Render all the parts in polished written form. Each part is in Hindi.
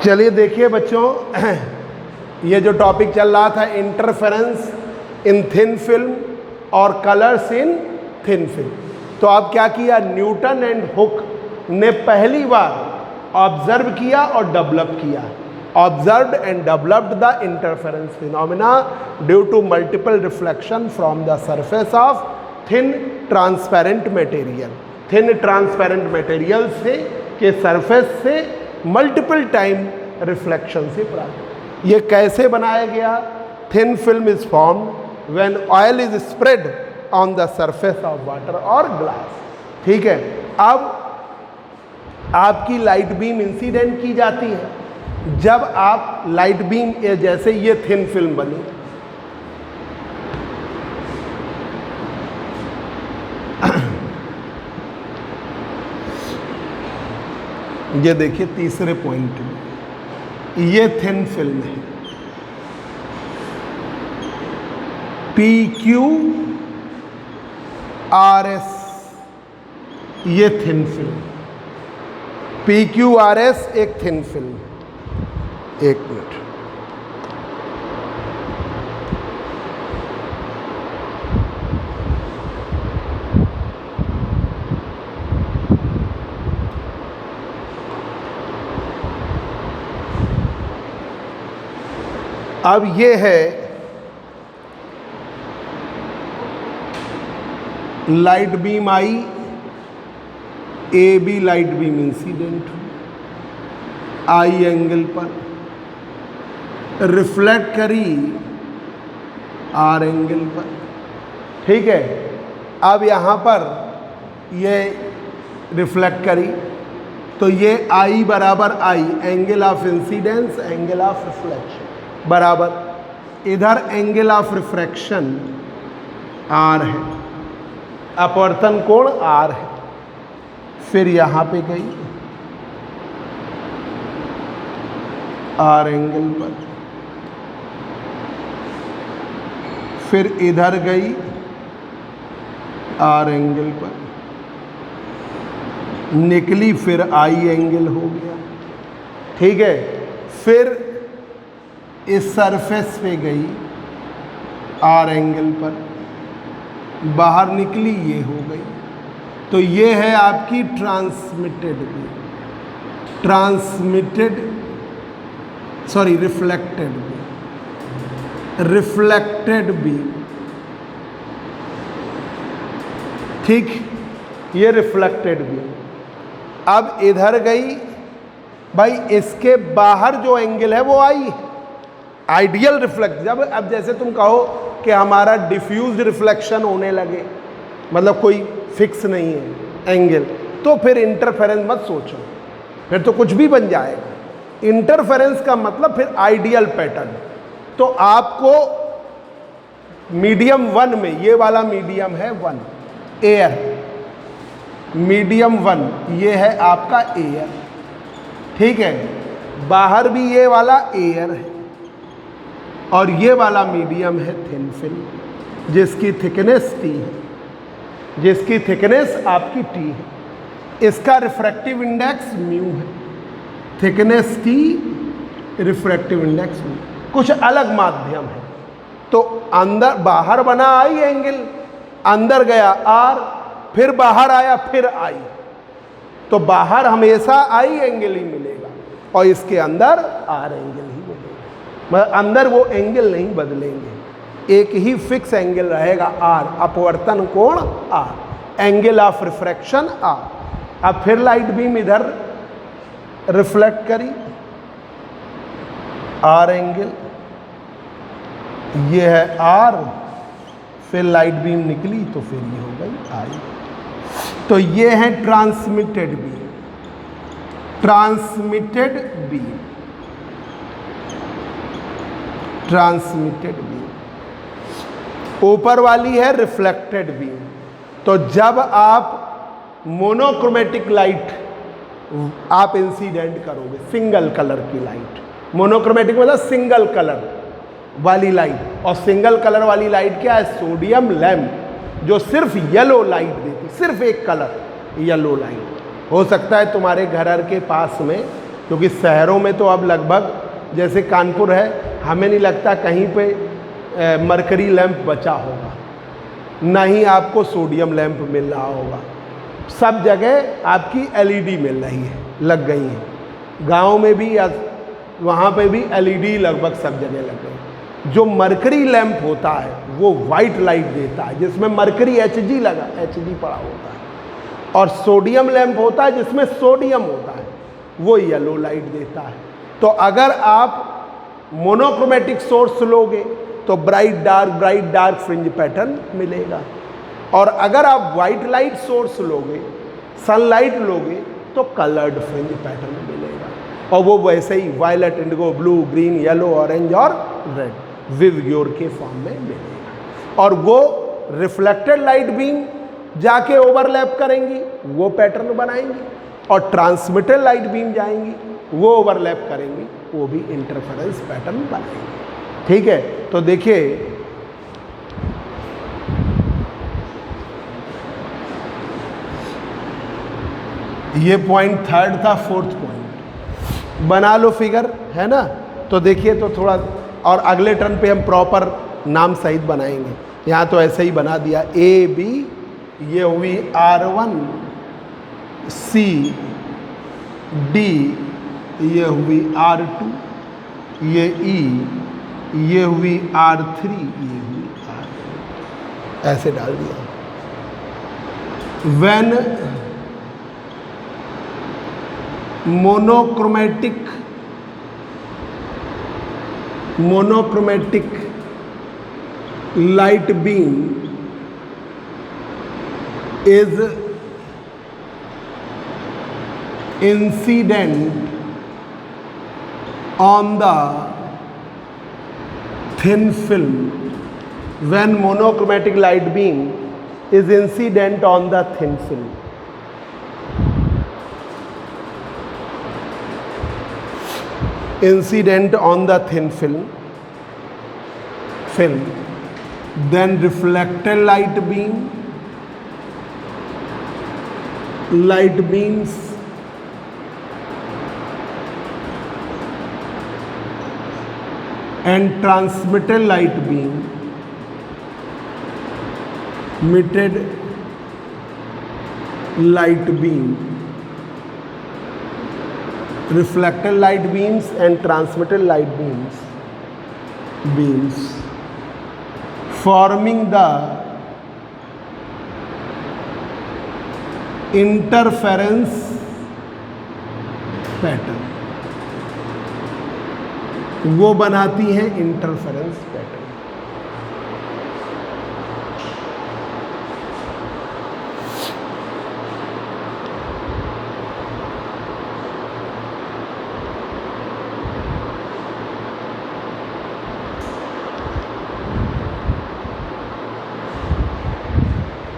चलिए देखिए बच्चों, ये जो टॉपिक चल रहा था इंटरफेरेंस इन थिन फिल्म और कलर्स इन थिन फिल्म, तो अब क्या किया, न्यूटन एंड हुक ने पहली बार ऑब्जर्व किया और डेवलप किया, observed and developed the interference phenomena due to multiple reflection from the surface of thin transparent material. Thin transparent material से के सरफेस से मल्टीपल टाइम रिफ्लेक्शन से प्राप्त। ये कैसे बनाया गया? Thin film is formed when oil is spread on the surface of water और ग्लास। ठीक है, अब आपकी लाइट बीम इंसिडेंट की जाती है। जब आप लाइट बीम, जैसे ये थिन फिल्म बनी, ये देखिए तीसरे पॉइंट में, ये थिन फिल्म है, PQRS, ये थिन फिल्म, PQRS एक थिन फिल्म। एक मिनट, अब ये है light beam I, AB light beam incident I angle पर, रिफ्लेक्ट करी R एंगल पर। ठीक है, अब यहाँ पर ये रिफ्लेक्ट करी तो ये I बराबर I, angle of incidence angle of reflection बराबर, इधर एंगल ऑफ रिफ्रैक्शन R है, अपवर्तन कोण R है। फिर यहाँ पे गई R एंगल पर, फिर इधर गई R एंगल पर, निकली फिर I एंगल हो गया। ठीक है, फिर इस सरफेस पे गई R एंगल पर, बाहर निकली, ये हो गई। तो ये है आपकी transmitted beam, reflected beam, reflected beam. ठीक, ये रिफ्लेक्टेड बीम। अब इधर गई भाई, इसके बाहर जो एंगल है वो आई आइडियल रिफ्लेक्ट। जब अब जैसे तुम कहो कि हमारा डिफ्यूज रिफ्लेक्शन होने लगे, मतलब कोई फिक्स नहीं है एंगल, तो फिर इंटरफेरेंस मत सोचो, फिर तो कुछ भी बन जाएगा। इंटरफेरेंस का मतलब फिर आइडियल पैटर्न। तो आपको मीडियम 1 में, ये वाला मीडियम है 1 एयर, मीडियम 1 ये है आपका एयर। ठीक है, बाहर भी ये वाला एयर है और ये वाला मीडियम है थिन फिल्म, जिसकी थिकनेस T है, जिसकी थिकनेस आपकी T है। इसका रिफ्रैक्टिव इंडेक्स म्यू है, thickness T, refractive index mu. कुछ अलग माध्यम है, तो अंदर बाहर बना I एंगल, अंदर गया R, फिर बाहर आया फिर I, तो बाहर हमेशा I एंगल ही मिलेगा और इसके अंदर R एंगल ही मिलेगा। मतलब अंदर वो एंगल नहीं बदलेंगे, एक ही फिक्स एंगल रहेगा R, अपवर्तन कोण R, angle of refraction R। अब फिर लाइट बीम इधर रिफ्लेक्ट करी R एंगल, ये है R, फिर लाइट बीम निकली तो फिर ये हो गई I। तो ये है transmitted beam, transmitted beam, transmitted beam. ऊपर वाली है रिफ्लेक्टेड बीम। तो जब आप मोनोक्रोमेटिक लाइट आप इंसिडेंट करोगे, सिंगल कलर की लाइट, मोनोक्रोमेटिक मतलब सिंगल कलर वाली लाइट, और सिंगल कलर वाली लाइट क्या है? सोडियम लैम्प, जो सिर्फ येलो लाइट देती, सिर्फ एक कलर येलो लाइट। हो सकता है तुम्हारे घर के पास में क्योंकि शहरों में तो अब लगभग जैसे कानपुर है, हमें नहीं लगता कहीं पे मरकरी लैंप बचा होगा, ना ही आपको सोडियम लैंप मिल रहा होगा। सब जगह आपकी एलईडी मिल रही है, लग गई है। गांव में भी या वहाँ पे भी एलईडी लगभग सब जगह लग गई। जो मरकरी लैंप होता है वो वाइट लाइट देता है, जिसमें मरकरी एचजी पड़ा होता है, और सोडियम लैंप होता है जिसमें सोडियम होता है, वो येलो लाइट देता है। तो अगर आप मोनोक्रोमेटिक सोर्स लोगे तो ब्राइट डार्क फ्रिंज पैटर्न मिलेगा, और अगर आप वाइट लाइट सोर्स लोगे, सनलाइट लोगे, तो कलर्ड फ्रिंज पैटर्न मिलेगा, और वो वैसे ही violet, indigo, blue, green, yellow, orange और रेड विवग्योर के फॉर्म में मिलेगा। और वो रिफ्लेक्टेड लाइट बीम जाके ओवरलैप करेंगी, वो पैटर्न बनाएंगी, और ट्रांसमिटेड लाइट बीम जाएंगी, वो ओवरलैप करेंगी, वो भी इंटरफेरेंस पैटर्न बनाएंगे। ठीक है, तो देखिए ये पॉइंट थर्ड था। फोर्थ पॉइंट बना लो फिगर, है ना। तो देखिए तो थोड़ा, और अगले टर्न पे हम प्रॉपर नाम सहित बनाएंगे। यहाँ तो ऐसे ही बना दिया, ए बी, ये हुई R1, C D, ये हुई R2, ये E, ये हुई R3, ये हुई R4, ऐसे डाल दिया। When monochromatic light beam is incident on the thin film, when monochromatic light beam is incident on the thin film, incident on the thin film, then reflected light beams and transmitted light beam, emitted light beam, reflected light beams and transmitted light beams forming the interference pattern, वो बनाती है इंटरफेरेंस पैटर्न।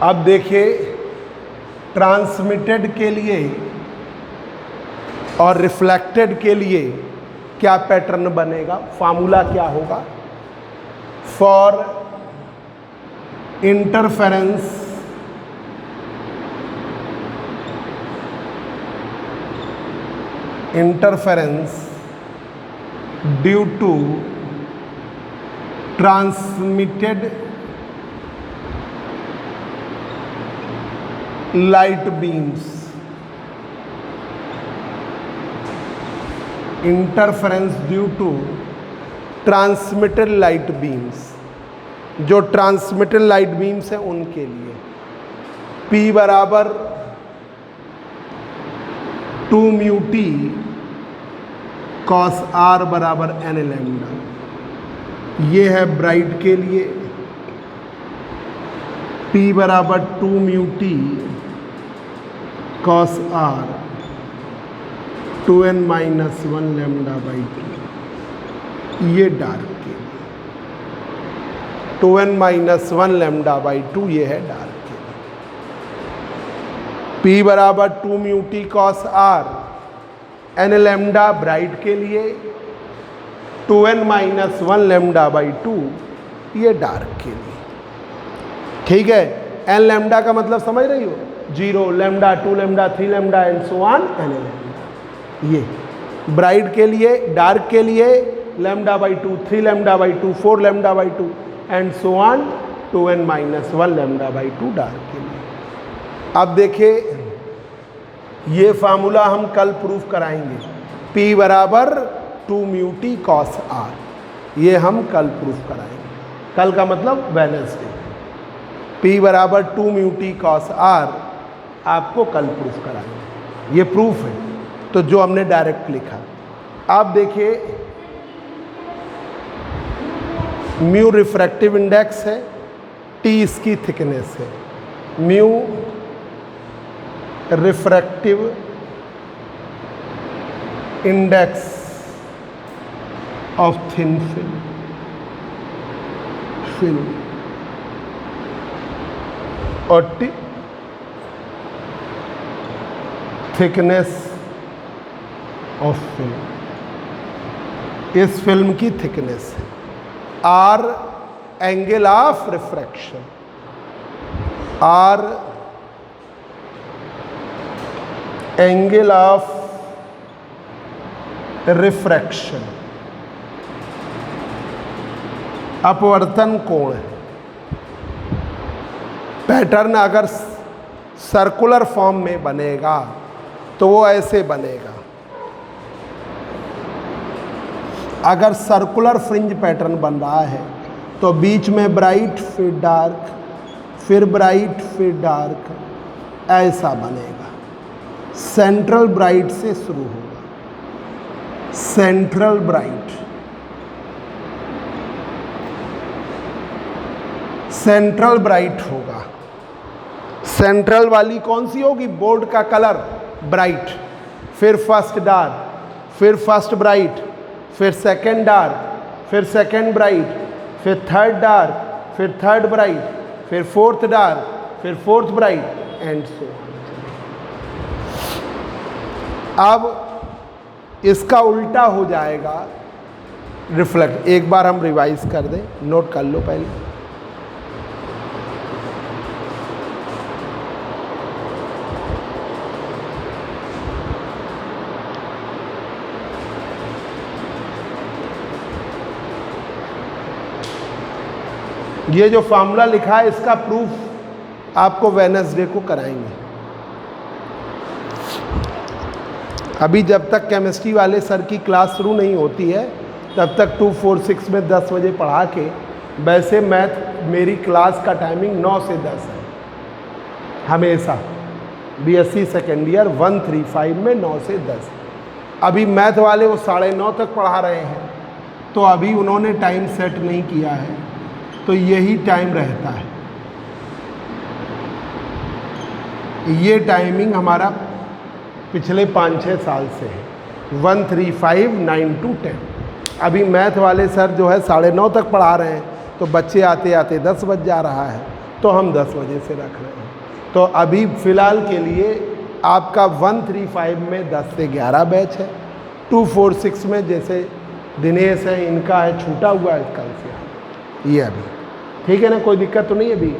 अब देखिए ट्रांसमिटेड के लिए और रिफ्लेक्टेड के लिए क्या पैटर्न बनेगा, फार्मूला क्या होगा। For interference due to transmitted light beams, interference due to transmitted light beams, जो ट्रांसमिटेड लाइट बीम्स है उनके लिए P बराबर 2 म्यू टी cos R बराबर n लैम्डा, ये है ब्राइट के लिए P बराबर 2 mu t cos R 2n minus 1 lambda by 2, ये डार्क के लिए 2n माइनस 1 लैम्डा बाई 2, ये है डार्क के लिए। P बराबर 2 mu t cos R n lambda bright के लिए, 2n माइनस 1 लैम्डा बाई 2, ये डार्क के लिए। ठीक है, n लैम्डा का मतलब समझ रही हो, 0 lambda 2 lambda 3 lambda and so on n lambda, ये ब्राइट के लिए, डार्क के लिए λ/2, 3 λ/2, 4 λ/2 and so on to n-1 λ/2 dark के लिए। अब देखिए ये फार्मूला हम कल प्रूफ कराएंगे, P बराबर 2 म्यू टी कॉस r, ये हम कल प्रूफ कराएंगे। कल का मतलब वेडनेसडे। P बराबर 2 म्यू टी कॉस r आपको कल प्रूफ कराएंगे, ये प्रूफ है। तो जो हमने डायरेक्ट लिखा, आप देखिए म्यू रिफ्रैक्टिव इंडेक्स है, T इसकी थिकनेस है। Mu refractive index of thin film और थिकनेस ऑफ फिल्म, इस फिल्म की थिकनेस है। R angle of refraction, R angle of refraction, अपवर्तन कोण है। पैटर्न अगर सर्कुलर फॉर्म में बनेगा तो वो ऐसे बनेगा। अगर सर्कुलर फ्रिंज पैटर्न बन रहा है तो बीच में ब्राइट फिर डार्क, फिर ब्राइट फिर डार्क, ऐसा बनेगा। सेंट्रल ब्राइट से शुरू होगा, सेंट्रल ब्राइट, सेंट्रल ब्राइट होगा। सेंट्रल वाली कौन सी होगी? बोर्ड का कलर ब्राइट, फिर फर्स्ट डार्क, फिर फर्स्ट ब्राइट, फिर सेकंड डार्क, फिर सेकंड ब्राइट, फिर थर्ड डार्क, फिर थर्ड ब्राइट, फिर फोर्थ डार्क, फिर फोर्थ ब्राइट एंड सो। अब इसका उल्टा हो जाएगा रिफ्लेक्ट। एक बार हम रिवाइज कर दें, नोट कर लो पहले। ये जो फार्मूला लिखा है इसका प्रूफ आपको वेडनेसडे को कराएंगे। अभी जब तक केमिस्ट्री वाले सर की क्लास शुरू नहीं होती है तब तक 246 में 10 बजे पढ़ा के, वैसे मैथ मेरी क्लास का टाइमिंग 9 से 10 है हमेशा। बीएससी सेकेंड ईयर 135 में 9 से 10। अभी मैथ वाले वो 9:30 तक पढ़ा रहे हैं, तो अभी उन्होंने टाइम सेट नहीं किया है, तो यही टाइम रहता है। ये टाइमिंग हमारा पिछले 5-6 साल से है, 135 9 to 10। अभी मैथ वाले सर जो है 9:30 तक पढ़ा रहे हैं, तो बच्चे आते आते 10 बज जा रहा है, तो हम 10 बजे से रख रहे हैं। तो अभी फ़िलहाल के लिए आपका 135 में 10 से 11 बैच है। 246 में जैसे दिनेश है, इनका है छूटा हुआ है कल से, ये अभी ठीक है ना, कोई दिक्कत तो नहीं है अभी।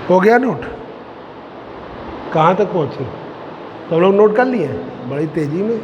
हो गया नोट? कहाँ तक पहुँचे? तो हम लोग नोट कर लिए बड़ी तेज़ी में।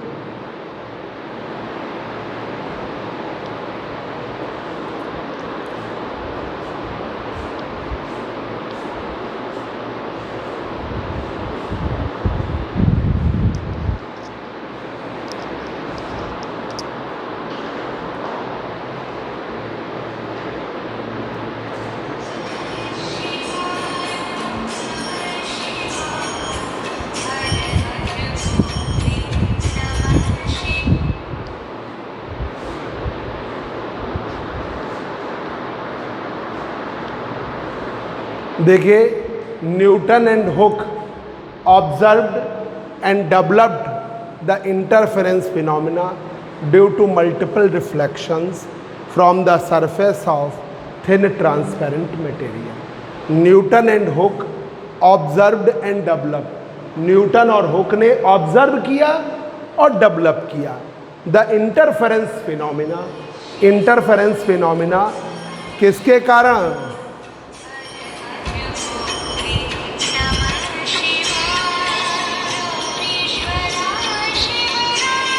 देखिए, Newton and Hooke observed and developed the interference phenomena due to multiple reflections from the surface of thin transparent material. Newton and Hooke observed and developed, Newton और हुक ने ऑब्जर्व किया और डेवलप किया the interference phenomena. Interference phenomena किसके कारण?